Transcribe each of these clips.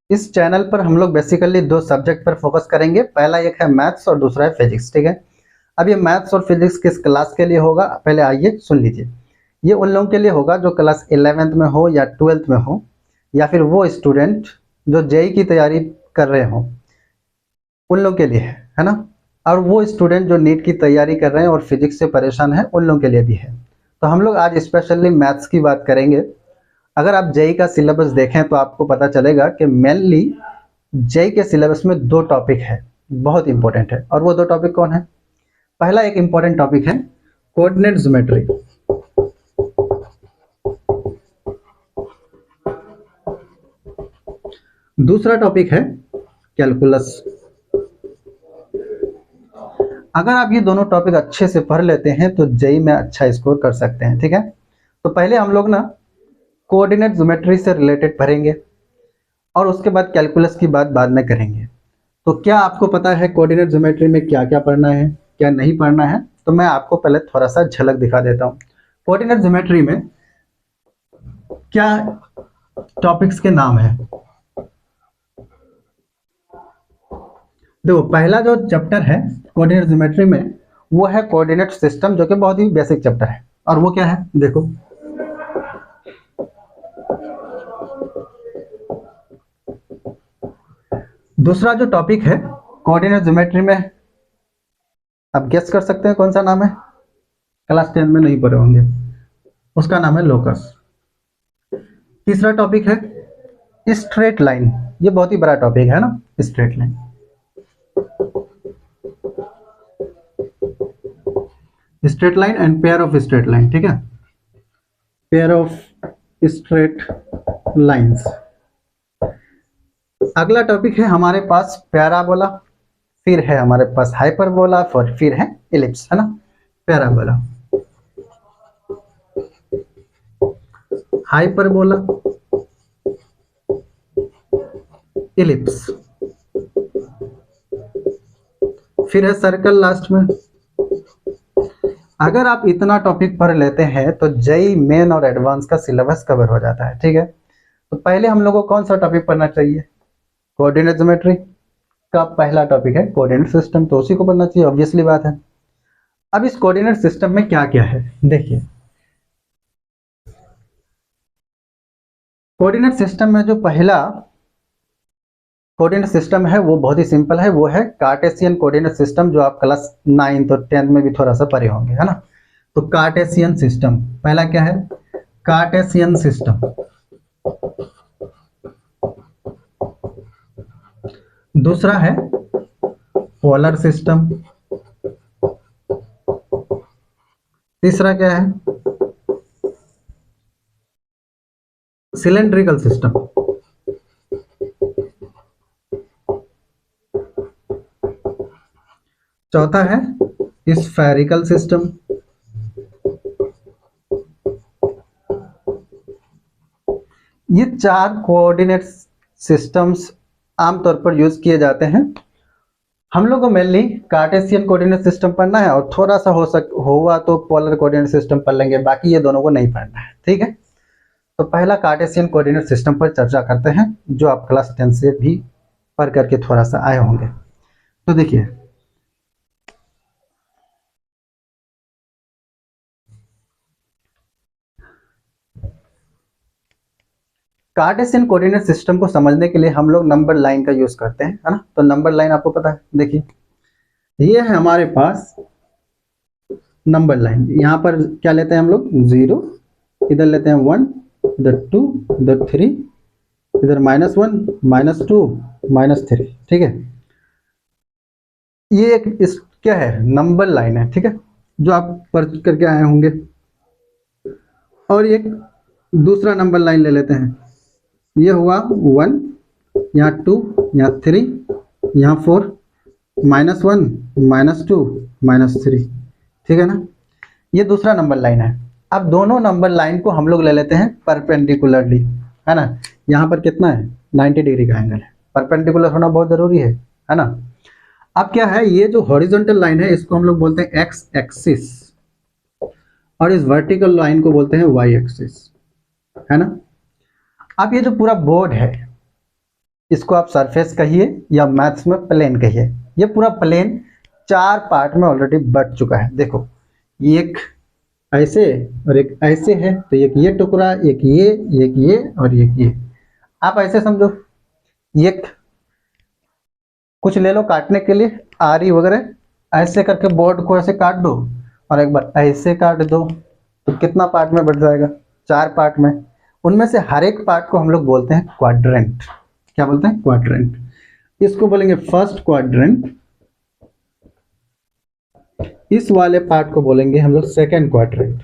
इस चैनल पर हम लोग बेसिकली दो सब्जेक्ट पर फोकस करेंगे। पहला एक है मैथ्स और दूसरा है फिजिक्स, ठीक है। अब ये मैथ्स और फिजिक्स किस क्लास के लिए होगा, पहले आइए सुन लीजिए। ये उन लोगों के लिए होगा जो क्लास 11th में हो या 12th में हो, या फिर वो स्टूडेंट जो जेई की तैयारी कर रहे हो, उन लोगों के लिए है ना। और वो स्टूडेंट जो नीट की तैयारी कर रहे हैं और फिजिक्स से परेशान है, उन लोगों के लिए भी है। तो हम लोग आज स्पेशली मैथ्स की बात करेंगे। अगर आप जेई का सिलेबस देखें तो आपको पता चलेगा कि मेनली जेई के सिलेबस में दो टॉपिक है, बहुत इंपॉर्टेंट है। और वो दो टॉपिक कौन है? पहला एक इंपॉर्टेंट टॉपिक है कोऑर्डिनेट ज्योमेट्री। दूसरा टॉपिक है कैलकुलस। अगर आप ये दोनों टॉपिक अच्छे से पढ़ लेते हैं तो जेई में अच्छा स्कोर कर सकते हैं, ठीक है। तो पहले हम लोग ना कोऑर्डिनेट ज्योमेट्री से रिलेटेड पढ़ेंगे और उसके बाद कैलकुलस की बात बाद में करेंगे। तो क्या आपको पता है कोऑर्डिनेट ज्योमेट्री में क्या क्या पढ़ना है, क्या नहीं पढ़ना है? तो मैं आपको पहले थोड़ा सा झलक दिखा देता हूँ। कोऑर्डिनेट ज्योमेट्री में क्या टॉपिक्स के नाम है। देखो, पहला जो चैप्टर है कोऑर्डिनेट ज्योमेट्री में वो है कोऑर्डिनेट सिस्टम, जो कि बहुत ही बेसिक चैप्टर है। और वो क्या है देखो, दूसरा जो टॉपिक है कोऑर्डिनेट ज्योमेट्री में, आप गेस कर सकते हैं कौन सा नाम है? क्लास 10 में नहीं पढ़े होंगे, उसका नाम है लोकस। तीसरा टॉपिक है स्ट्रेट लाइन। ये बहुत ही बड़ा टॉपिक है ना, straight line. Straight line and pair of straight line, ठीक है, पेयर ऑफ स्ट्रेट लाइंस। अगला टॉपिक है हमारे पास पैराबोला, फिर है हमारे पास हाइपरबोला, फिर है इलिप्स, है ना। पैराबोला, हाइपरबोला, इलिप्स, फिर है सर्कल लास्ट में। अगर आप इतना टॉपिक पढ़ लेते हैं तो जेई मेन और एडवांस का सिलेबस कवर हो जाता है, ठीक है। तो पहले हम लोगों को कौन सा टॉपिक पढ़ना चाहिए? कोऑर्डिनेट ज्योमेट्री का पहला टॉपिक है कोऑर्डिनेट सिस्टम, तो उसी को पढ़ना चाहिए, ऑब्वियसली बात है। अब इस कोऑर्डिनेट सिस्टम में क्या क्या है देखिए। कोऑर्डिनेट सिस्टम में जो पहला कोऑर्डिनेट सिस्टम है वो बहुत ही सिंपल है, वो है कार्टेशियन कोऑर्डिनेट सिस्टम, जो आप क्लास 9th और 10th में भी थोड़ा सा पढ़े होंगे, है ना। तो कार्टेशियन सिस्टम पहला क्या है? Cartesian system. दूसरा है पोलर सिस्टम। तीसरा क्या है? Cylindrical system. चौथा है स्फेरिकल सिस्टम। ये चार कोऑर्डिनेट सिस्टम्स आमतौर पर यूज किए जाते हैं। हम लोग को मेनली कार्टेशियन कोऑर्डिनेट सिस्टम पढ़ना है और थोड़ा सा हुआ तो पोलर कोऑर्डिनेट सिस्टम पढ़ लेंगे, बाकी ये दोनों को नहीं पढ़ना है, ठीक है। तो पहला कार्टेशियन कोऑर्डिनेट सिस्टम पर चर्चा करते हैं, जो आप क्लास 10 से भी पढ़ करके थोड़ा सा आए होंगे। तो देखिए, कार्टेशियन कोऑर्डिनेट सिस्टम को समझने के लिए हम लोग नंबर लाइन का यूज करते हैं, है ना। तो नंबर लाइन आपको पता है, देखिए ये है हमारे पास नंबर लाइन। यहाँ पर क्या लेते हैं हम लोग? 0, इधर लेते हैं 1, इधर 2, इधर 3, इधर -1, -2, -3, ठीक है। ये एक क्या है? नंबर लाइन है, ठीक है, जो आप पढ़ करके आए होंगे। और एक दूसरा नंबर लाइन ले लेते हैं, ये हुआ 1, यहाँ 2, यहाँ 3, यहाँ 4, -1, -2, -3, ठीक है ना। ये दूसरा नंबर लाइन है। अब दोनों नंबर लाइन को हम लोग ले लेते हैं परपेंडिकुलरली, है ना। यहाँ पर कितना है? 90 डिग्री का एंगल है, परपेंडिकुलर होना बहुत जरूरी है ना। अब क्या है, ये जो हॉरिजॉन्टल लाइन है इसको हम लोग बोलते हैं एक्स एक्सिस, और इस वर्टिकल लाइन को बोलते हैं वाई एक्सिस, है ना। अब ये जो पूरा बोर्ड है, इसको आप सरफेस कहिए या मैथ्स में प्लेन कहिए। ये पूरा प्लेन 4 पार्ट में ऑलरेडी बट चुका है। देखो एक ऐसे और एक ऐसे है, तो एक ये टुकड़ा, एक ये और एक ये। आप ऐसे समझो, एक कुछ ले लो काटने के लिए, आरी वगैरह, ऐसे करके बोर्ड को ऐसे काट दो और एक बार ऐसे काट दो, तो कितना पार्ट में बढ़ जाएगा? 4 पार्ट में। उनमें से हर एक पार्ट को हम लोग बोलते हैं क्वाड्रेंट। क्या बोलते हैं? क्वाड्रेंट। इसको बोलेंगे फर्स्ट क्वाड्रेंट, इस वाले पार्ट को बोलेंगे हम लोग सेकेंड क्वाड्रेंट,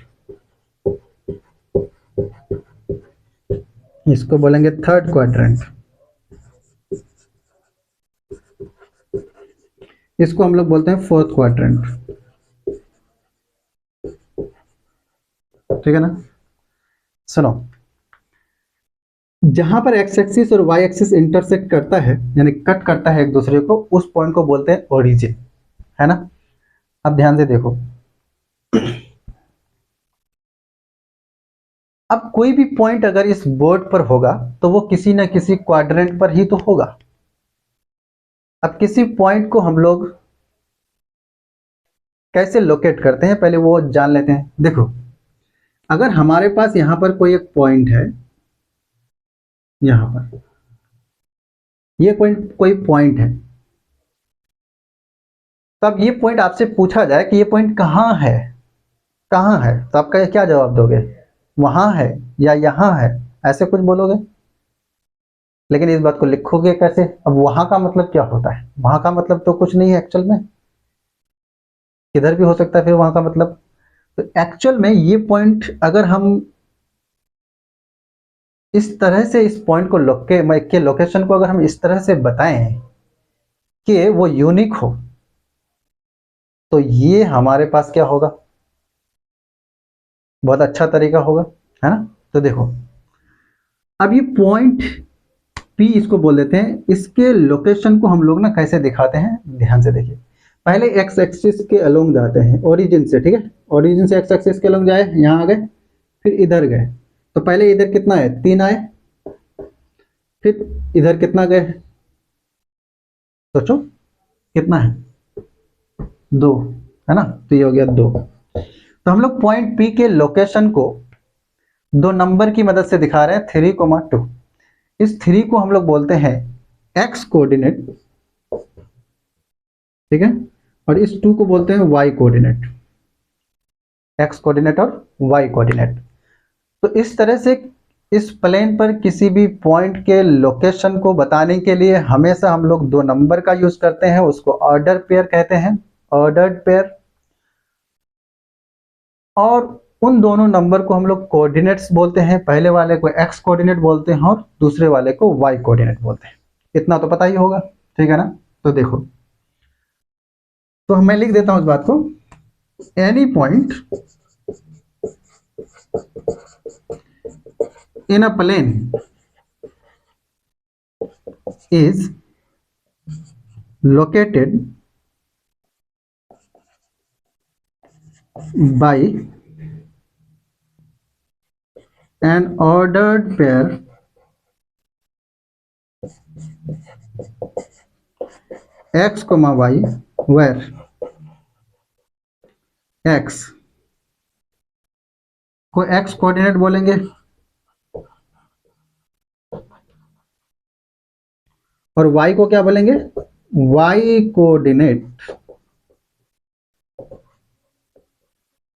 इसको बोलेंगे थर्ड क्वाड्रेंट, इसको हम लोग बोलते हैं फोर्थ क्वाड्रेंट। ठीक है ना? सुनो, जहां पर एक्स एक्सिस और वाई एक्सिस इंटरसेक्ट करता है, यानी कट करता है एक दूसरे को, उस पॉइंट को बोलते हैं ओरिजिन। है ना? अब ध्यान से देखो, अब कोई भी पॉइंट अगर इस बोर्ड पर होगा तो वो किसी न किसी क्वाड्रेंट पर ही तो होगा। अब किसी पॉइंट को हम लोग कैसे लोकेट करते हैं, पहले वो जान लेते हैं। देखो, अगर हमारे पास यहां पर कोई एक पॉइंट है, यहां पर ये कोई पॉइंट है, तब ये पॉइंट आपसे पूछा जाए कि ये पॉइंट कहाँ है, कहाँ है, तो आप क्या जवाब दोगे? वहां है या यहाँ है, ऐसे कुछ बोलोगे। लेकिन इस बात को लिखोगे कैसे? अब वहां का मतलब क्या होता है? वहां का मतलब तो कुछ नहीं है एक्चुअल में, किधर भी हो सकता है फिर वहां का मतलब। तो एक्चुअल में ये पॉइंट अगर हम इस तरह से इस पॉइंट को के लोकेशन को अगर हम इस तरह से बताएं कि वो यूनिक हो, तो ये हमारे पास क्या होगा? बहुत अच्छा तरीका होगा, है ना? तो देखो, अब ये पॉइंट P इसको बोल देते हैं, इसके लोकेशन को हम लोग ना कैसे दिखाते हैं, ध्यान से देखिए। पहले एक्स एक्सिस के अलोंग जाते हैं, ओरिजिन से, ठीक है, ओरिजिन से एक्स एक्सिस के अलोंग जाए, यहाँ आ गए, फिर इधर गए, तो पहले इधर कितना है? 3 आए, फिर इधर कितना गए? सोचो कितना है? 2, है ना? तो ये हो गया 2। तो हम लोग पॉइंट P के लोकेशन को 2 नंबर की मदद से दिखा रहे हैं, 3,2। इस 3 को हम लोग बोलते हैं एक्स कोऑर्डिनेट, ठीक है, और इस 2 को बोलते हैं वाई कोऑर्डिनेट। एक्स कोऑर्डिनेट और वाई कोऑर्डिनेट। तो इस तरह से इस प्लेन पर किसी भी पॉइंट के लोकेशन को बताने के लिए हमेशा हम लोग 2 नंबर का यूज करते हैं, उसको ऑर्डर पेयर कहते हैं, ऑर्डर्ड पेयर। और उन दोनों नंबर को हम लोग कोऑर्डिनेट्स बोलते हैं, पहले वाले को एक्स कोऑर्डिनेट बोलते हैं और दूसरे वाले को वाई कोऑर्डिनेट बोलते हैं। इतना तो पता ही होगा, ठीक है ना? तो देखो, तो मैं लिख देता हूं इस बात को, any point in a plane is located by an ordered pair x comma y, where x को x कोऑर्डिनेट बोलेंगे और y को क्या बोलेंगे? y coordinate.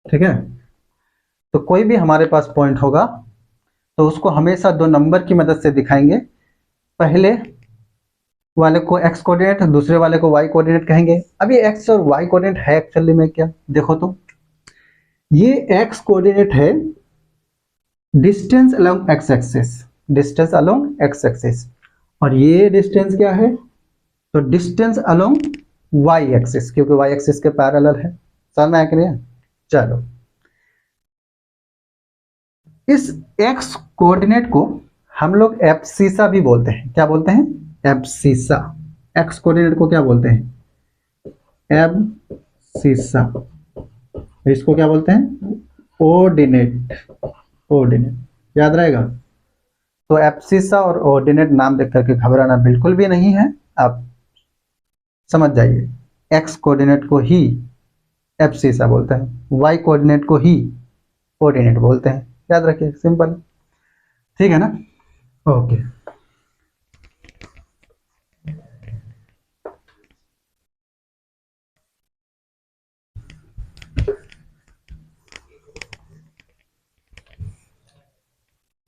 ठीक है? तो कोई भी हमारे पास पॉइंट होगा तो उसको हमेशा 2 नंबर की मदद से दिखाएंगे, पहले वाले को x कोऑर्डिनेट, दूसरे वाले को y कोऑर्डिनेट कहेंगे। अब ये x और y कोऑर्डिनेट है एक्चुअली में क्या? देखो, तो ये x कोऑर्डिनेट है distance along x axis, distance along x axis, और ये डिस्टेंस क्या है? तो डिस्टेंस अलोंग y एक्सिस, क्योंकि y एक्सिस के पैरेलल है। समझ में आया कि नहीं? चलो, इस x कोऑर्डिनेट को हम लोग एब्सिसा भी बोलते हैं। क्या बोलते हैं? एब्सिसा। x कोऑर्डिनेट को क्या बोलते हैं? एब्सिसा। इसको क्या बोलते हैं? ऑर्डिनेट। ऑर्डिनेट, याद रहेगा। तो एब्सिसा और ऑर्डिनेट नाम देख करके घबराना बिल्कुल भी नहीं है, आप समझ जाइए। एक्स कोऑर्डिनेट को ही एब्सिसा बोलते हैं, वाई कोऑर्डिनेट को ही ऑर्डिनेट बोलते हैं, याद रखिए, सिंपल, ठीक है ना। ओके,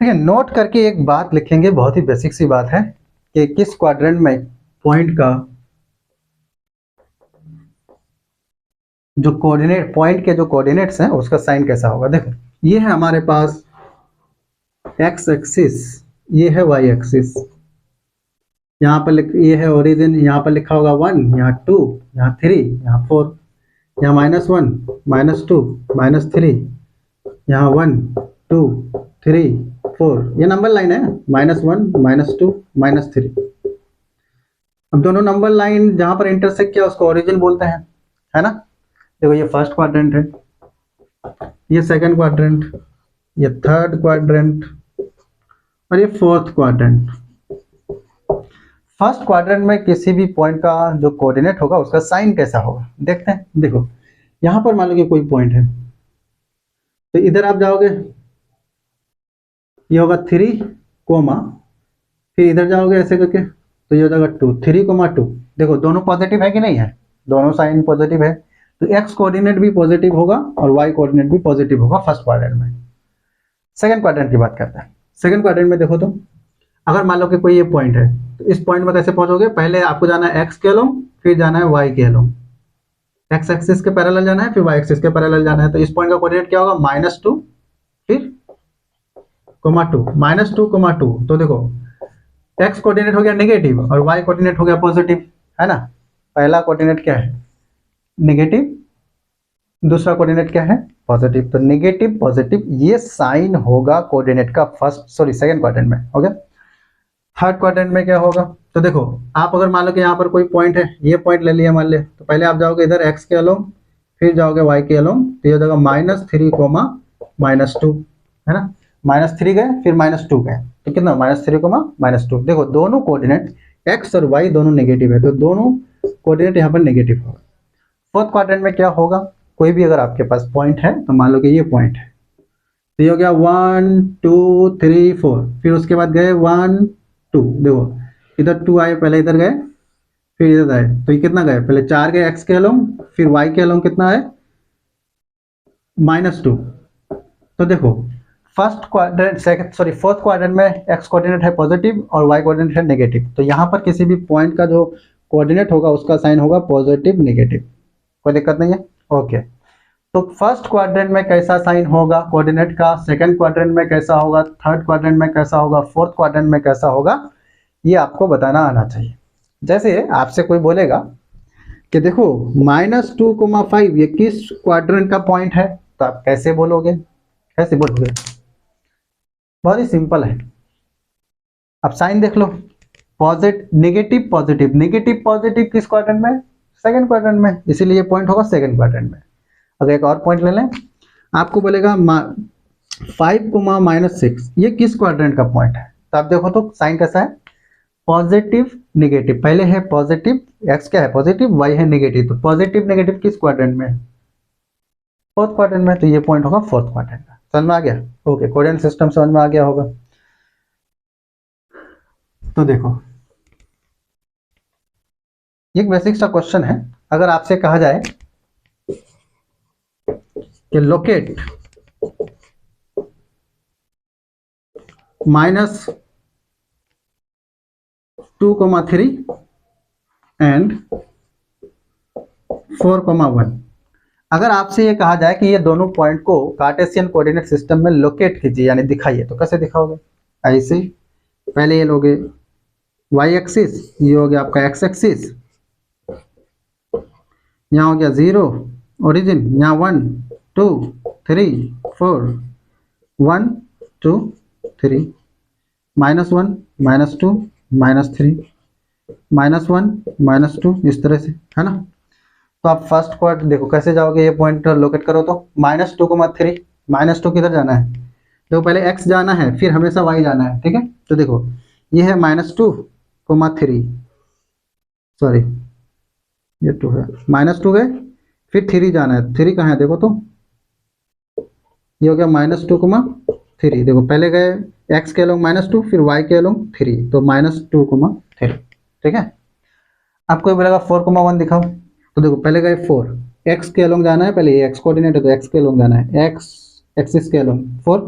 ठीक है। नोट करके एक बात लिखेंगे, बहुत ही बेसिक सी बात है, कि किस क्वाड्रेंट में पॉइंट का जो कोऑर्डिनेट, पॉइंट के जो कोऑर्डिनेट्स हैं उसका साइन कैसा होगा। देखो ये है हमारे पास एक्स एक्सिस, ये है वाई एक्सिस, यहाँ पर ये है ओरिजिन, यहाँ पर लिखा होगा 1, यहाँ 2, यहाँ 3, यहाँ 4, यहाँ -1, -2, -3, यहाँ 1, 2, 3, 4, ये नंबर लाइन है, -1, -2, -3। अब दोनों नंबर लाइन जहाँ पर इंटरसेक्ट किया उसको ओरिजिन बोलते हैं, है ना। देखो ये फर्स्ट क्वाड्रेंट है, ये सेकंड क्वाड्रेंट, ये थर्ड क्वाड्रेंट और ये फोर्थ क्वाड्रेंट। फर्स्ट क्वाड्रेंट में किसी भी पॉइंट का जो कोऑर्डिनेट होगा उसका साइन कैसा होगा देखते हैं। देखो यहां पर मान लो कि कोई पॉइंट है, तो इधर आप जाओगे, ये होगा 3, फिर इधर जाओगे ऐसे करके, तो ये हो जाएगा 2, 3, 2। देखो दोनों पॉजिटिव है कि नहीं है, दोनों साइन पॉजिटिव है, तो एक्स कोऑर्डिनेट भी पॉजिटिव होगा और वाई कोऑर्डिनेट भी पॉजिटिव होगा फर्स्ट क्वाड्रेंट में। सेकंड क्वाड्रेंट की बात करते हैं। सेकंड क्वाड्रेंट में देखो, तो अगर मान लो कि कोई ये पॉइंट है, तो इस पॉइंट में कैसे पहुंचोगे, पहले आपको जाना है एक्स के अलोंग, फिर जाना है वाई के अलोंग, एक्स एक्सिस के पैरेलल जाना है, फिर वाई एक्सिस के पैरेलल जाना है। तो इस पॉइंट का कोऑर्डिनेट क्या होगा, -2, फिर -2, -2, तो देखो एक्स कोऑर्डिनेट हो गया नेगेटिव और वाई कोऑर्डिनेट हो गया पॉजिटिव, है ना। पहला कोऑर्डिनेट क्या है, नेगेटिव, दूसरा कोऑर्डिनेट क्या है, पॉजिटिव। तो नेगेटिव पॉजिटिव ये साइन होगा कोऑर्डिनेट का सेकंड क्वाड्रेंट में, हो गया। थर्ड क्वाड्रेंट में क्या होगा, तो देखो आप अगर मान लो कि यहाँ पर कोई पॉइंट है, ये पॉइंट ले लिया मान ले, तो पहले आप जाओगे इधर एक्स के अलोंग, फिर जाओगे वाई के अलोंग, तो ये हो जाएगा -3, -2, है ना। -3 गए फिर -2 गए, तो कितना, -3, -2। देखो दोनों कोऑर्डिनेट एक्स और वाई दोनों नेगेटिव है, तो दोनों कोऑर्डिनेट यहाँ पर नेगेटिव होगा। फोर्थ क्वाड्रेंट में क्या होगा, कोई भी अगर आपके पास पॉइंट है, तो मान लो कि ये पॉइंट है, तो ये हो गया 1, 2, 3, 4, फिर उसके बाद गए 1, 2, देखो इधर 2 आए, पहले इधर गए फिर इधर आए, तो ये कितना गए, पहले 4 गए एक्स के अलोंग, फिर वाई के अलोंग कितना है, -2। तो देखो फोर्थ क्वाड्रेंट में एक्स कोऑर्डिनेट है पॉजिटिव और वाई कोऑर्डिनेट है नेगेटिव, तो यहाँ पर किसी भी पॉइंट का जो कोऑर्डिनेट होगा उसका साइन होगा पॉजिटिव नेगेटिव, कोई दिक्कत नहीं है। ओके, तो फर्स्ट क्वाड्रेंट में कैसा साइन होगा कोऑर्डिनेट का, सेकंड क्वाड्रेंट में कैसा होगा, थर्ड क्वाड्रेंट में कैसा होगा, फोर्थ क्वाड्रेंट में कैसा होगा, ये आपको बताना आना चाहिए। जैसे आपसे कोई बोलेगा कि देखो -2, 5 ये किस क्वाड्रेंट का पॉइंट है, तो आप कैसे बोलोगे, कैसे बोलोगे, बहुत ही सिंपल है। अब साइन देख लो, नेगेटिव पॉजिटिव, नेगेटिव पॉजिटिव किस क्वाड्रेंट में, सेकंड क्वाड्रेंट में, इसीलिए ये पॉइंट होगा सेकंड क्वाड्रेंट में। अगर एक और पॉइंट ले लें, आपको बोलेगा 5, -6 ये किस क्वाड्रेंट का पॉइंट है, तो आप देखो तो साइन कैसा है, पॉजिटिव नेगेटिव, पहले है पॉजिटिव, एक्स क्या है पॉजिटिव, वाई है नेगेटिव, तो पॉजिटिव नेगेटिव किस क्वाड्रेंट में, फोर्थ क्वाड्रेंट में, तो ये पॉइंट होगा फोर्थ क्वाड्रेंट का। समझ में आ गया, ओके, कोऑर्डिनेट सिस्टम समझ में आ गया होगा। तो देखो एक बेसिक सा क्वेश्चन है, अगर आपसे कहा जाए कि लोकेट -2, 3 एंड 4, 1, अगर आपसे ये कहा जाए कि ये दोनों पॉइंट को कार्टेशियन कोऑर्डिनेट सिस्टम में लोकेट कीजिए यानी दिखाइए, तो कैसे दिखाओगे, ऐसे पहले ये लोगे वाई एक्सिस, ये हो गया आपका एक्स एक्सिस, यहाँ हो गया 0 ओरिजिन, यहाँ 1, 2, 3, 4, 1, 2, 3, -1, -2, -3, -1, -2, इस तरह से, है ना। तो आप फर्स्ट क्वाड्रेंट देखो कैसे जाओगे, ये पॉइंट लोकेट करो, तो -2, 3, -2 किधर जाना है, देखो पहले x जाना है, फिर हमेशा y जाना है, ठीक है। तो देखो ये है -2, 3, सॉरी ये 2 है, -2 गए, फिर 3 जाना है, 3 कहाँ है देखो तो, ये हो गया -2, 3। देखो पहले गए x के अलोंग -2, फिर y के अलोंग 3, तो -2, 3, ठीक है। अब कोई बोलेगा 4, 1 दिखाओ, तो देखो पहले गए 4, x के अलोंग जाना है, पहले ये x कोऑर्डिनेट है तो x के अलोंग जाना है, x एक्सिस के अलोंग 4,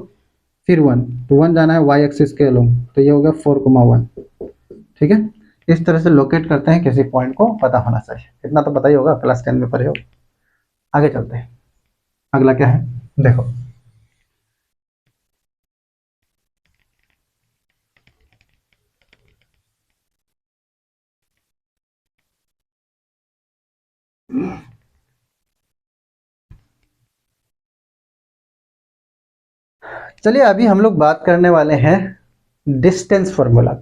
फिर 1, तो 1 जाना है y एक्सिस के अलोंग, तो ये हो गया 4, 1, ठीक है। इस तरह से लोकेट करते हैं, किसी पॉइंट को पता होना चाहिए, इतना तो पता ही होगा, क्लास 10 में पढ़े हो। आगे चलते हैं, अगला क्या है देखो। चलिए अभी हम लोग बात करने वाले हैं डिस्टेंस फार्मूला।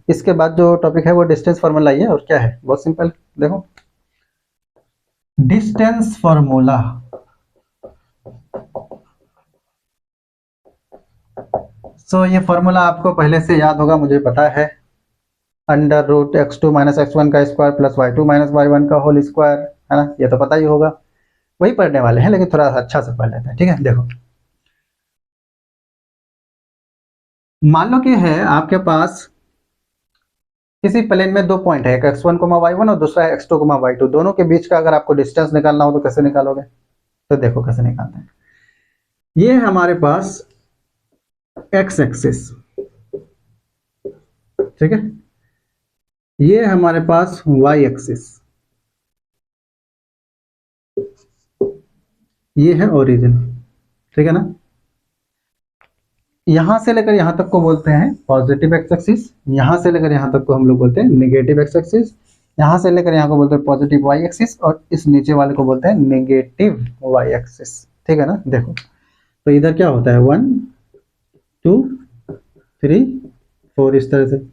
इसके बाद जो टॉपिक है वो डिस्टेंस फार्मूला ही है, और क्या है, बहुत सिंपल। देखो डिस्टेंस फार्मूला, सो ये फार्मूला आपको पहले से याद होगा, मुझे पता है, √x2 - x1 का स्क्वायर प्लस y2 - y1 का होल स्क्वायर, है ना, ये तो पता ही होगा। वही पढ़ने वाले हैं, लेकिन थोड़ा अच्छा से पढ़ लेते हैं, ठीक है। देखो मान लो कि है आपके पास किसी प्लेन में 2 पॉइंट है, एक x1, y1 और दूसरा है x2, y2, दोनों के बीच का अगर आपको डिस्टेंस निकालना हो तो कैसे निकालोगे, तो देखो कैसे निकालते हैं। ये है हमारे पास x एक्सिस, ठीक है, ये है हमारे पास y एक्सिस, ये है ओरिजिन, ठीक है ना। यहां से लेकर यहां तक को बोलते हैं पॉजिटिव एक्स एक्सिस, यहां से लेकर यहां तक को हम लोग बोलते हैं नेगेटिव एक्स एक्सिस, यहां से लेकर यहां को बोलते हैं पॉजिटिव वाई एक्सिस, और इस नीचे वाले को बोलते हैं नेगेटिव वाई एक्सिस, ठीक है ना। देखो तो इधर क्या होता है 1, 2, 3, 4, इस तरह से,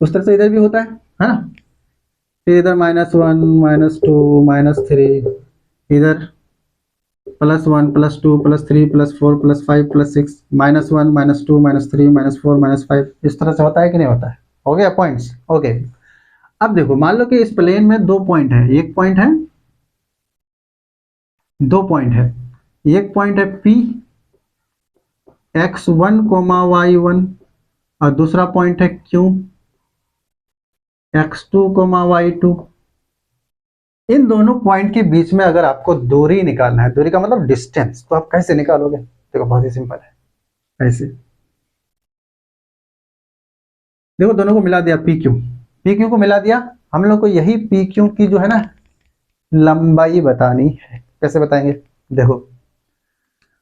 उस तरह से इधर भी होता है ना। फिर इधर -1, -2, -3, इधर +1, +2, +3, +4, +5, +6, -1, -2, -3, -4, -5, इस तरह से होता है कि नहीं होता है। हो गया पॉइंट्स, ओके। अब देखो मान लो कि इस प्लेन में 2 पॉइंट है, एक पॉइंट है, 2 पॉइंट है, एक पॉइंट है P x1, y1, और दूसरा पॉइंट है Q x2, y2। इन दोनों पॉइंट के बीच में अगर आपको दूरी निकालना है, दूरी का मतलब डिस्टेंस, तो आप कैसे निकालोगे, देखो बहुत ही सिंपल है, ऐसे देखो दोनों को मिला दिया, पी क्यू को मिला दिया, हम लोग को यही पी क्यू की जो है ना लंबाई बतानी है। कैसे बताएंगे, देखो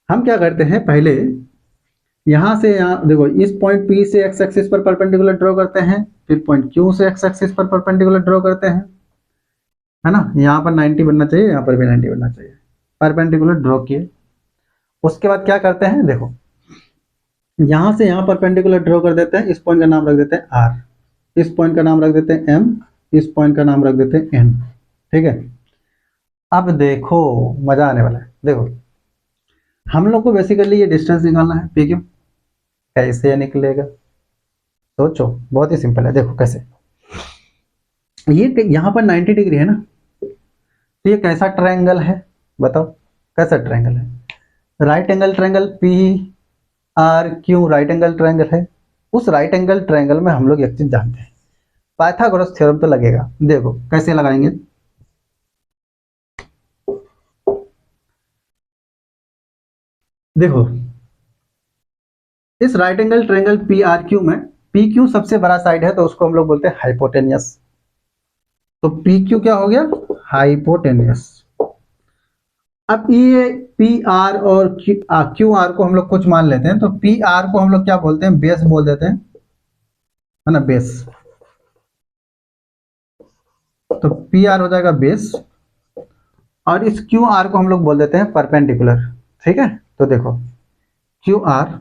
हम क्या करते हैं, पहले यहां से यहां देखो, इस पॉइंट पी से एक्स एक्सिस पर परपेंडिकुलर ड्रॉ करते हैं, फिर पॉइंट क्यू से एक्स एक्सिस पर परपेंडिकुलर ड्रॉ करते हैं, है ना। यहाँ पर 90 बनना चाहिए, यहाँ पर भी 90 बनना चाहिए, परपेंडिकुलर ड्रॉ किए। उसके बाद क्या करते हैं, देखो यहां से यहां परपेंडिकुलर ड्रॉ कर देते हैं, इस पॉइंट का नाम रख देते हैं आर, इस पॉइंट का नाम रख देते हैं एम, इस पॉइंट का नाम रख देते हैं एन, ठीक है। अब देखो मजा आने वाला है, देखो हम लोग को बेसिकली ये डिस्टेंस निकालना है पी क्यू, कैसे निकलेगा, सोचो, बहुत ही सिंपल है। देखो कैसे, ये यहाँ पर 90 डिग्री है ना, तो ये कैसा ट्रायंगल है बताओ, कैसा ट्रायंगल है, right angle triangle, P R Q right angle triangle है। उस राइट एंगल ट्रायंगल में हम लोग एक चीज जानते हैं, पाइथागोरस थ्योरम तो लगेगा। देखो कैसे लगाएंगे, देखो इस right angle triangle P R Q में पी क्यू सबसे बड़ा साइड है, तो उसको हम लोग बोलते हैं हाइपोटेनियस, तो पी क्यू क्या हो गया, हाइपोटेनियस। अब ये पी आर और क्यू आर को हम लोग कुछ मान लेते हैं, तो पी आर को हम लोग क्या बोलते हैं, बेस बोल देते हैं, है ना, बेस। तो पी आर हो जाएगा बेस, और इस क्यू आर को हम लोग बोल देते हैं परपेंडिकुलर, ठीक है। तो देखो क्यू आर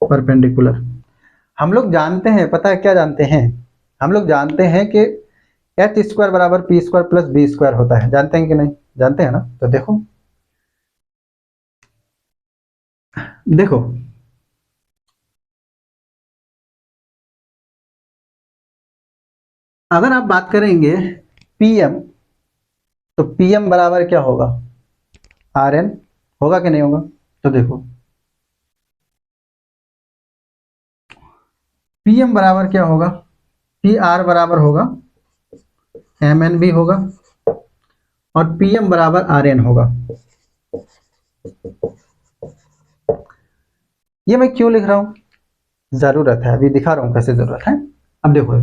परपेंडिकुलर, हम लोग जानते हैं, पता है क्या जानते हैं, हम लोग जानते हैं कि एच स्क्वायर बराबर P square plus B square होता है, जानते हैं कि नहीं, जानते हैं ना। तो देखो देखो अगर आप बात करेंगे पीएम, तो पीएम बराबर क्या होगा, आर एन, होगा कि नहीं होगा। तो देखो पीएम बराबर क्या होगा, पी आर बराबर होगा एम एन भी होगा, और पीएम बराबर आर एन होगा। ये मैं क्यों लिख रहा हूं, जरूरत है, अभी दिखा रहा हूं कैसे जरूरत है। अब देखो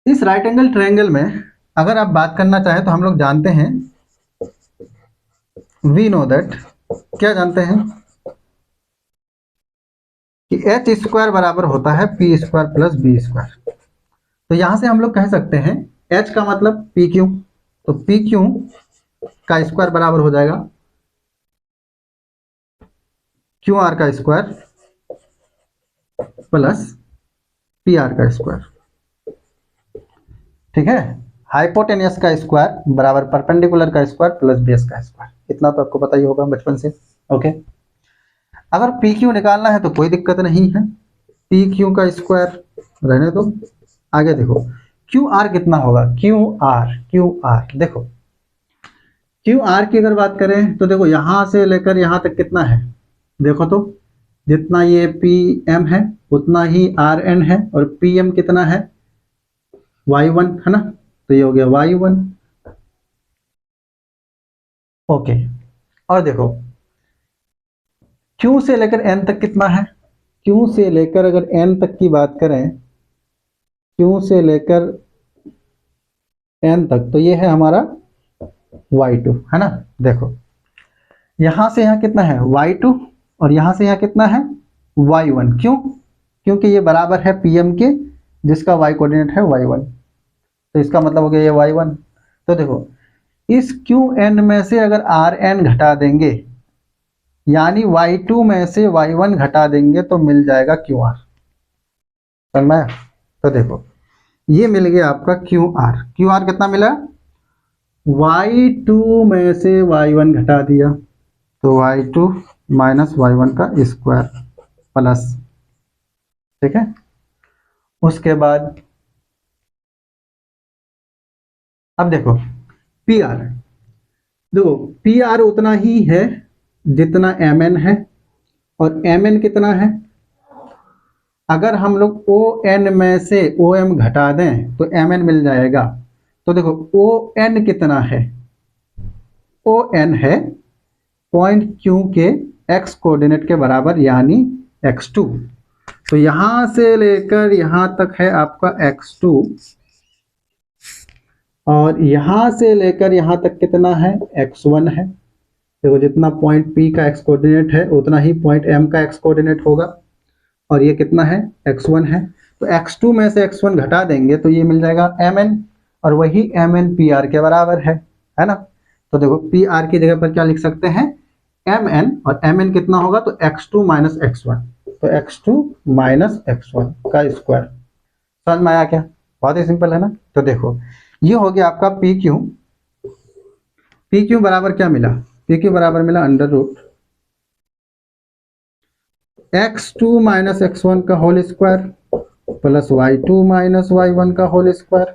इस राइट एंगल ट्रायंगल में अगर आप बात करना चाहें तो हम लोग जानते हैं, वी नो दैट, क्या जानते हैं कि एच स्क्वायर बराबर होता है P square plus B square. तो यहां से हम लोग कह सकते हैं एच का मतलब पी क्यू, तो पी क्यू का स्क्वायर बराबर हो जाएगा क्यू आर का स्क्वायर प्लस पी आर का स्क्वायर। ठीक है, हाइपोटेनियस का स्क्वायर बराबर परपेंडिकुलर का स्क्वायर प्लस बेस का स्क्वायर, इतना तो आपको पता ही होगा बचपन से। ओके, अगर पी क्यू निकालना है तो कोई दिक्कत नहीं है, पी क्यू का स्क्वायर रहने दो। आगे देखो क्यू आर कितना होगा, क्यू आर देखो क्यू आर की अगर बात करें तो देखो यहां से लेकर यहां तक कितना है, देखो तो जितना ये पी एम है उतना ही आर एन है, और पी एम कितना है y1 है ना, तो ये हो गया y1। ओके, और देखो Q से लेकर n तक कितना है, Q से लेकर अगर n तक की बात करें, Q से लेकर n तक, तो ये है हमारा y2 है ना। देखो यहां से यहां कितना है y2, और यहां से यहां कितना है y1, क्यों, क्योंकि ये बराबर है pm के जिसका y कोऑर्डिनेट है y1, तो इसका मतलब हो गया ये y1। तो देखो इस qn में से अगर rn घटा देंगे, यानी y2 में से y1 घटा देंगे, तो मिल जाएगा qr, समझ में। तो देखो ये मिल गया आपका qr कितना मिला, y2 में से y1 घटा दिया, तो y2 माइनस y1 का स्क्वायर प्लस, ठीक है। उसके बाद अब देखो pr, देखो pr उतना ही है जितना mn है, और mn कितना है, अगर हम लोग ओ एन में से ओ एम घटा दें तो एम एन मिल जाएगा। तो देखो ओ एन कितना है, ओ एन है पॉइंट क्यू के एक्स कोऑर्डिनेट के बराबर यानी x2, तो यहां से लेकर यहां तक है आपका x2, और यहां से लेकर यहां तक कितना है x1 है। देखो जितना पॉइंट P का एक्स कोऑर्डिनेट है उतना ही पॉइंट M का एक्स कोऑर्डिनेट होगा, और ये कितना है x1 है, तो x2 में से x1 घटा देंगे तो ये मिल जाएगा mn, और वही mn pr के बराबर है ना। तो देखो pr की जगह पर क्या लिख सकते हैं mn, और mn कितना होगा तो x2 माइनस एक्स1, तो x2 माइनस x1 का स्क्वायर। समझ में आया क्या, बहुत ही सिंपल है ना। तो देखो ये हो गया आपका pq बराबर क्या मिला, pq बराबर मिला under root x2 minus x1 का whole square plus y2 minus y1 का होल स्क्वायर।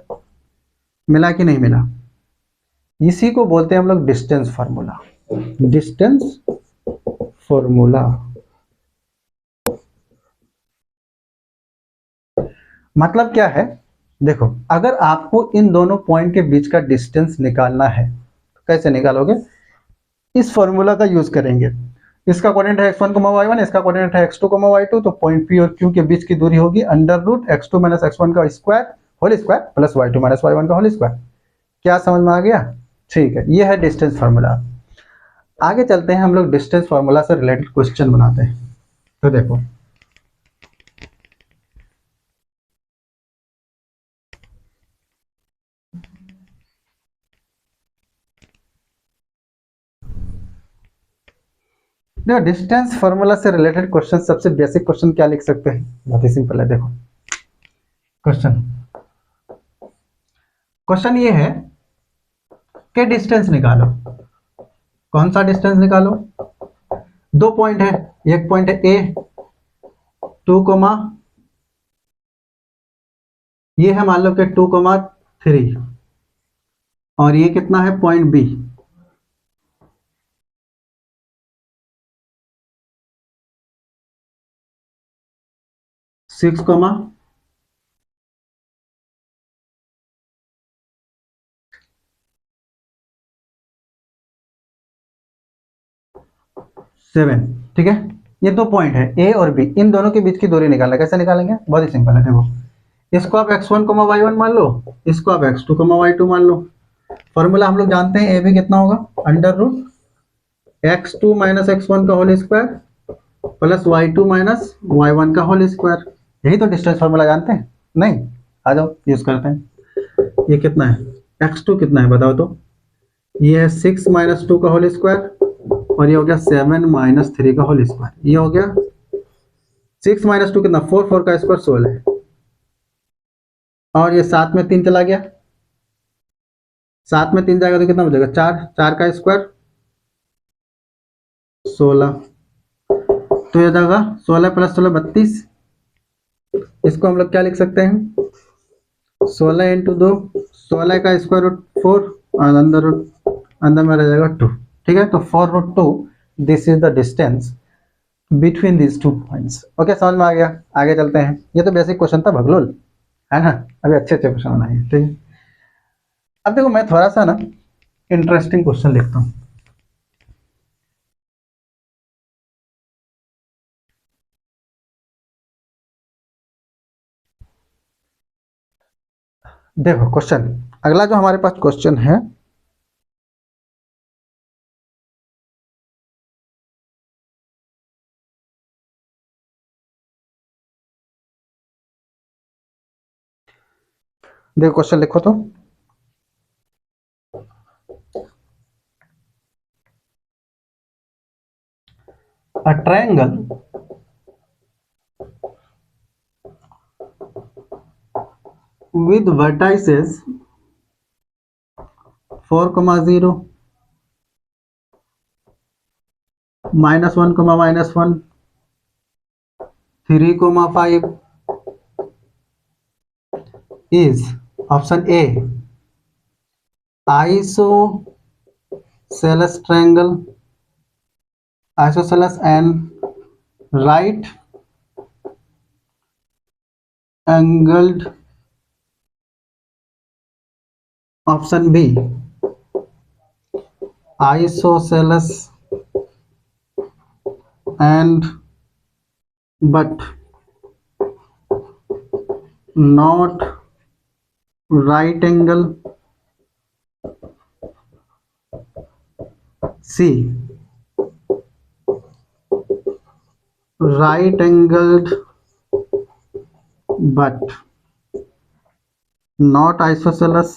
मिला कि नहीं मिला, इसी को बोलते हैं हम लोग डिस्टेंस फार्मूला, डिस्टेंस फार्मूला। मतलब क्या है, देखो अगर आपको इन दोनों पॉइंट के बीच का डिस्टेंस निकालना है तो कैसे निकालोगे, इस फॉर्मूला का यूज करेंगे। इसका कोऑर्डिनेट है x1 y1, इसका कोऑर्डिनेट है x2 y2, तो पॉइंट P और Q के बीच की दूरी होगी under root x2 minus x1 का square whole square plus y2 minus y1 का होल स्क्वायर। क्या समझ में आ गया, ठीक है, ये है डिस्टेंस फार्मूला। आगे चलते हैं हम लोग डिस्टेंस फार्मूला से रिलेटेड क्वेश्चन बनाते हैं। तो देखो देखो डिस्टेंस फार्मूला से रिलेटेड क्वेश्चन, सबसे बेसिक क्वेश्चन क्या लिख सकते हैं, बहुत ही सिंपल है। देखो क्वेश्चन क्वेश्चन ये है कि डिस्टेंस निकालो, कौन सा डिस्टेंस निकालो, दो पॉइंट है, एक पॉइंट है ए 2, ये है मान लो कि 2,3, और ये कितना है पॉइंट बी, सिक्स कोमा 7। ठीक है, ये दो पॉइंट है ए और बी, इन दोनों के बीच की दूरी निकालना है। कैसे निकालेंगे, बहुत ही सिंपल है। देखो, इसको आप x1 y1 मान लो, इसको आप x2 y2 मान लो। फॉर्मूला हम लोग जानते हैं, ए बी कितना होगा, under root x2 minus x1 का whole square plus y2 minus y1 का होल स्क्वायर। यही तो डिस्टेंस फॉर्मूला जानते हैं, नहीं? आ जाओ यूज करते हैं। ये कितना है, x2 कितना है बताओ तो, ये है 6 माइनस 2 का होल स्क्वायर, और ये हो गया 7 माइनस 3 का होल स्क्वायर। ये हो गया 6 माइनस 2 कितना, 4, 4 का स्क्वायर 16 है, और ये 7 में 3 चला गया, 7 में 3 जाएगा तो कितना बचेगा, 4, 4 का स्क्वायर 16, तो ये जाएगा 16 प्लस 16 32। इसको हम लोग क्या लिख सकते हैं, 16 इंटू 2, 16 का स्क्वायर रूट 4, और अंदर में रह जाएगा 2। ठीक है, तो 4√2 this is the distance between this 2 points. Okay, समझ में आ गया। आगे चलते हैं। ये तो बेसिक क्वेश्चन था भगलोल, है ना? अभी अच्छे अच्छे क्वेश्चन बनाए। ठीक है, अब देखो मैं थोड़ा सा ना इंटरेस्टिंग क्वेश्चन लिखता हूँ। देखो क्वेश्चन, अगला जो हमारे पास क्वेश्चन है, देखो क्वेश्चन लिखो तो, a triangle with vertices 4,0 -1, -1 3,5 is option A isosceles triangle, isosceles and right angled, option B isosceles and but not right angle, C right angled but not isosceles,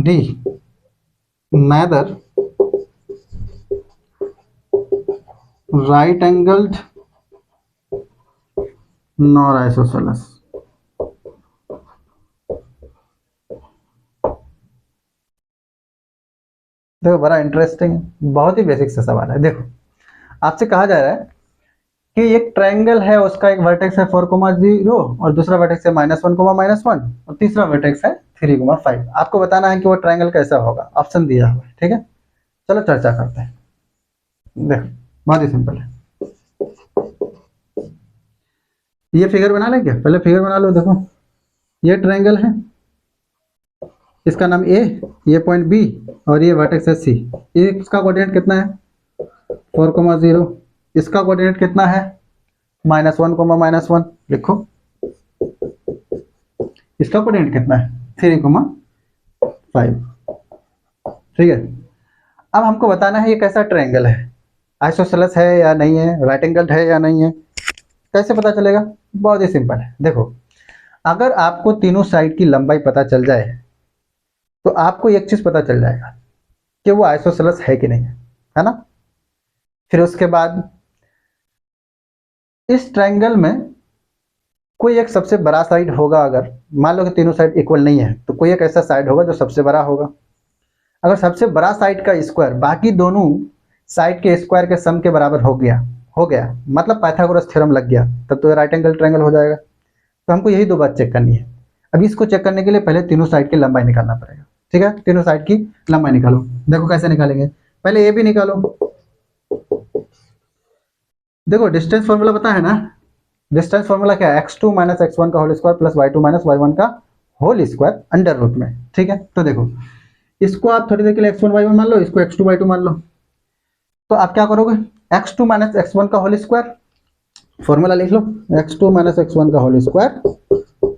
D neither right angled nor isosceles। देखो बड़ा interesting है, बहुत ही basic सा सवाल है। देखो आपसे कहा जा रहा है कि एक ट्रायंगल है, उसका एक वर्टेक्स है 4,0 और दूसरा वर्टेक्स है -1, -1 और तीसरा वर्टेक्स है 3,5। आपको बताना है कि वो ट्रायंगल कैसा होगा, ऑप्शन दिया हुआ है। ठीक है, चलो चर्चा करते हैं। देखो बहुत ही सिंपल है, ये फिगर बना लें क्या, पहले फिगर बना लो। देखो ये ट्रायंगल है, इसका नाम ए, ये पॉइंट बी, और ये वर्टेक्स है सी। इसका कोऑर्डिनेट कितना है 4,0, इसका कोऑर्डिनेट कितना है -1, -1 लिखो, इसका कोऑर्डिनेट कितना है 3,5। ठीक है, अब हमको बताना है ये कैसा ट्रायंगल है, आइसोसेलेस है या नहीं है, राइट एंगल्ड है या नहीं है। कैसे पता चलेगा, बहुत ही सिंपल है। देखो अगर आपको तीनों साइड की लंबाई पता चल जाए तो आपको एक चीज पता चल जाएगा कि वो आइसोसेलेस है कि नहीं है ना। फिर उसके बाद इस ट्रायंगल में कोई एक सबसे बड़ा साइड होगा, अगर मान लो कि तीनों साइड इक्वल नहीं है तो कोई एक ऐसा साइड होगा जो सबसे बड़ा होगा। अगर सबसे बड़ा साइड का स्क्वायर बाकी दोनों साइड के स्क्वायर के सम के बराबर हो गया मतलब पाइथागोरस थ्योरम लग गया, तब तो राइट एंगल ट्रायंगल हो जाएगा। तो हमको यही दो बात चेक करनी है। अभी इसको चेक करने के लिए पहले तीनों साइड की लंबाई निकालना पड़ेगा। ठीक है, तीनों साइड की लंबाई निकालो। देखो कैसे निकालेंगे, पहले ए भी निकालो। देखो डिस्टेंस फॉर्मूला पता है ना, डिस्टेंस फॉर्मूला क्या है, x2 माइनस x1 का whole square plus y2 minus y1 का होल स्क्वायर अंडर रूट में। ठीक है, तो देखो इसको आप थोड़ी देर के लिए x1 y1 मान लो, इसको x2 y2 मान लो। तो आप क्या करोगे, x2 माइनस x1 का होल स्क्वायर, फॉर्मूला लिख लो, x2 माइनस x1 का whole square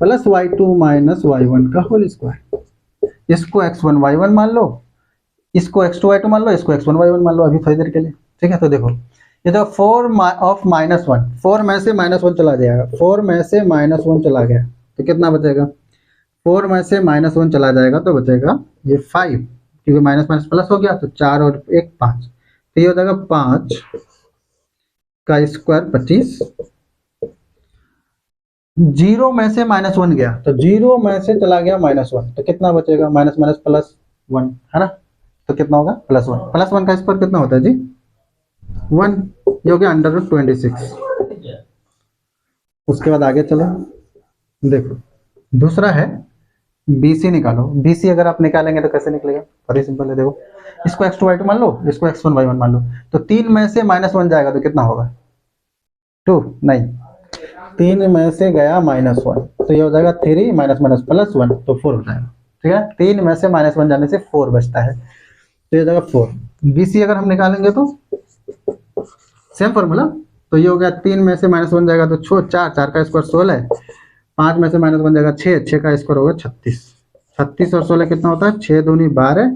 plus y2 minus y1 का होल स्क्वायर। इसको x1 y1 मान लो, इसको x2 y2 मान लो, इसको x1 y1 मान लो अभी थोड़ी देर के लिए। ठीक है, तो देखो ये तो 4 ऑफ -1, 4 में से -1 चला जाएगा, 4 में से -1 चला गया तो कितना बचेगा, 4 में से -1 चला जाएगा तो बचेगा ये 5, क्योंकि माइनस माइनस प्लस हो गया तो 4 और 1 5, तो ये हो जाएगा 5 का स्क्वायर 25। 0 में से -1 गया तो 0 में से चला गया -1 तो कितना बचेगा, माइनस माइनस प्लस 1 है ना, तो कितना होगा +1, +1 का स्क्वायर कितना होता है जी 1, ये हो गया √26। उसके बाद आगे चलो, देखो दूसरा है BC निकालो। BC अगर आप निकालेंगे तो कैसे निकलेगा, बड़ी सिंपल है। देखो इसको x2 y2 मान लो, इसको x1 y1 मान लो, तो 3 में से -1 जाएगा तो कितना होगा 2, नहीं 3 में से गया -1 तो ये हो जाएगा 3 माइनस माइनस प्लस 1 तो 4 हो जाएगा। ठीक है, 3 में से -1 जाने से 4 बचता है तो ये हो जाएगा 4। BC अगर हम निकालेंगे तो सेम फॉर्मूला, तो ये हो गया 3 में से -1 जाएगा तो 4, 4 का स्क्वायर 16 है, 5 में से -1 जाएगा 6, 6 का स्क्वायर होगा 36, 36 और 16 कितना होता है 6 दूनी 12,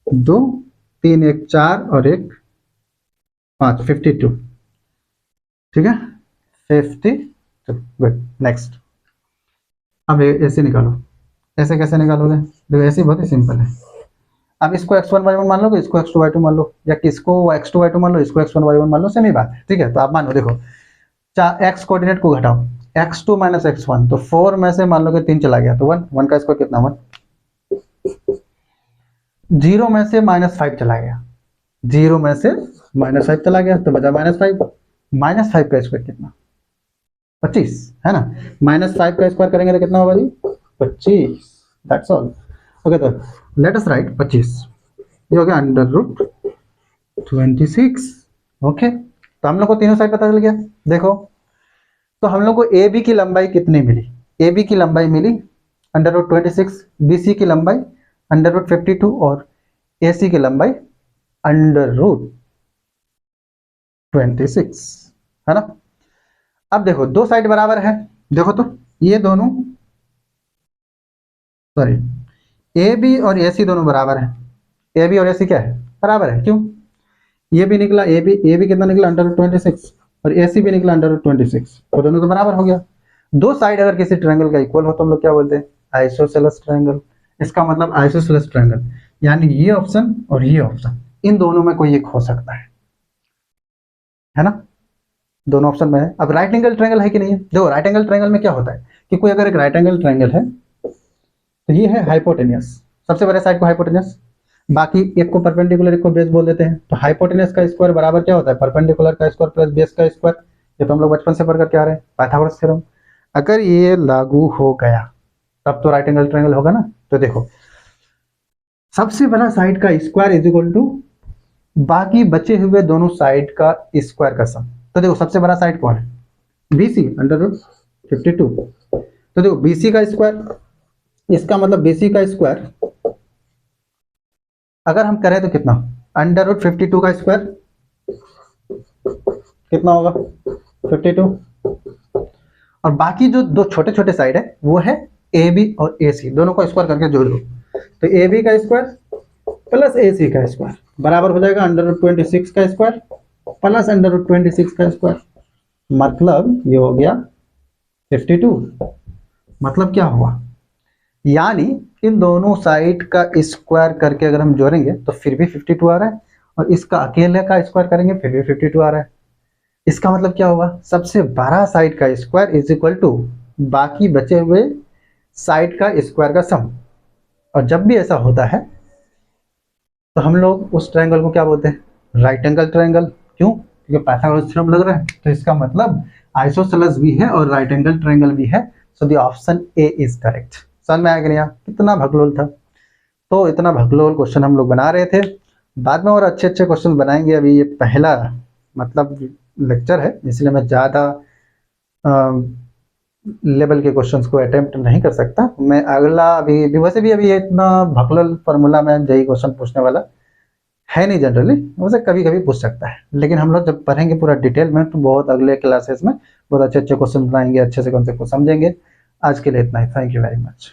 2 3 1 4 और 1 5, 52। ठीक है 52, गुड। नेक्स्ट अब ऐसे निकालो, ऐसे कैसे निकालोगे, देखो ऐसे बहुत ही सिंपल है। अब इसको x1 y1 मान लो, इसको x2 y2 मान लो, या किसको x2 y2 मान लो, इसको x1 y1 मान लो, सेम ही बात है। ठीक है, तो आप मानो देखो x कोऑर्डिनेट को घटाओ, x2 माइनस x1 तो 4 में से मान लो कि 3 चला गया तो 1, 1 का स्क्वायर कितना 1, 0 में से -5 चला गया, 0 में से -5 चला गया तो बचा -5, -5 का स्क्वायर कितना 25 है ना, -5 का स्क्वायर करेंगे तो कितना होगा जी 25, दैट्स ऑल। ओके, तो लेट अस राइट 25, ये हो गया √26। ओके, तो हम लोग को तीनों साइड पता चल गया। देखो तो हम लोग को ए बी की लंबाई कितनी मिली, ए बी की लंबाई मिली √26, बी सी की लंबाई √52 और ए सी की लंबाई √26 है ना। अब देखो दो साइड बराबर है, देखो तो ये दोनों सॉरी ए बी और ए सी दोनों बराबर है, ए बी और ए सी क्या है बराबर है, क्यों, ये भी निकला ए बी कितना निकला √26 और ए सी भी निकला √26, तो दोनों तो बराबर हो गया। दो साइड अगर किसी ट्रायंगल का इक्वल हो तो हम लोग क्या बोलते हैं आइसोसेलेस ट्रायंगल। इसका मतलब आइसोसेलेस ट्रायंगल यानी ये ऑप्शन और ये ऑप्शन, इन दोनों में कोई एक हो सकता है ना, दोनों ऑप्शन में है। अब राइट एंगल ट्रायंगल है कि नहीं है, देखो राइट एंगल ट्रायंगल में क्या होता है कि कोई अगर एक राइट एंगल ट्रायंगल है तो ये है हाइपोटेनियस, सबसे बड़े साइड को हाइपोटेनियस, बाकी एक को परपेंडिकुलर एक को बेस बोल देते हैं। तो हाइपोटेनस का स्क्वायर बराबर क्या होता है परपेंडिकुलर का स्क्वायर प्लस बेस का स्क्वायर, ये तो हम लोग बचपन से पढ़ करके आ रहे हैं पाइथागोरस थ्योरम। अगर ये लागू हो गया तब तो राइट एंगल ट्रायंगल होगा ना। तो देखो सबसे बड़ा साइड का स्क्वायर इज इक्वल टू बाकी बचे हुए दोनों साइड का स्क्वायर का सम। तो देखो सबसे बड़ा साइड कौन है BC √52, तो देखो BC का स्क्वायर, इसका मतलब BC का स्क्वायर अगर हम करें तो कितना √52 का स्क्वायर कितना होगा 52, और बाकी जो दो छोटे छोटे साइड है वो है AB और AC, दोनों को स्क्वायर करके जोड़ दो तो AB का स्क्वायर प्लस AC का स्क्वायर बराबर हो जाएगा √26 का स्क्वायर प्लस √26 का स्क्वायर, मतलब ये हो गया 52। मतलब क्या हुआ, यानी इन दोनों साइड का स्क्वायर करके अगर हम जोड़ेंगे तो फिर भी 52 आ रहा है, और इसका अकेले का स्क्वायर करेंगे फिर भी 52 आ रहा है। इसका मतलब क्या होगा, सबसे बड़ा साइड का स्क्वायर इज इक्वल टू बाकी बचे हुए साइड का स्क्वायर का सम। और जब भी ऐसा होता है तो हम लोग उस ट्रायंगल को क्या बोलते हैं, राइट एंगल ट्रायंगल। क्यों? क्योंकि पाइथागोरस थ्योरम लग रहा है, तो इसका मतलब आइसोसेलेस भी है और राइट एंगल ट्रायंगल भी है। So the option A is correct. समझ में आ गया? कितना भगलोल था। तो इतना भगलोल क्वेश्चन हम लोग बना रहे थे, बाद में और अच्छे अच्छे क्वेश्चन बनाएंगे। अभी ये पहला मतलब लेक्चर है, इसलिए मैं ज़्यादा लेवल के क्वेश्चंस को अटेम्प्ट नहीं कर सकता। मैं अगला अभी वैसे भी अभी ये इतना भगलोल फार्मूला में जेई क्वेश्चन पूछने वाला है नहीं जनरली, वैसे कभी कभी पूछ सकता है, लेकिन हम लोग जब पढ़ेंगे पूरा डिटेल में तो बहुत अगले क्लासेस में बहुत अच्छे अच्छे क्वेश्चन बनाएंगे, अच्छे से कॉन्सेप्ट को समझेंगे। आज के लिए इतना ही। Thank you very much.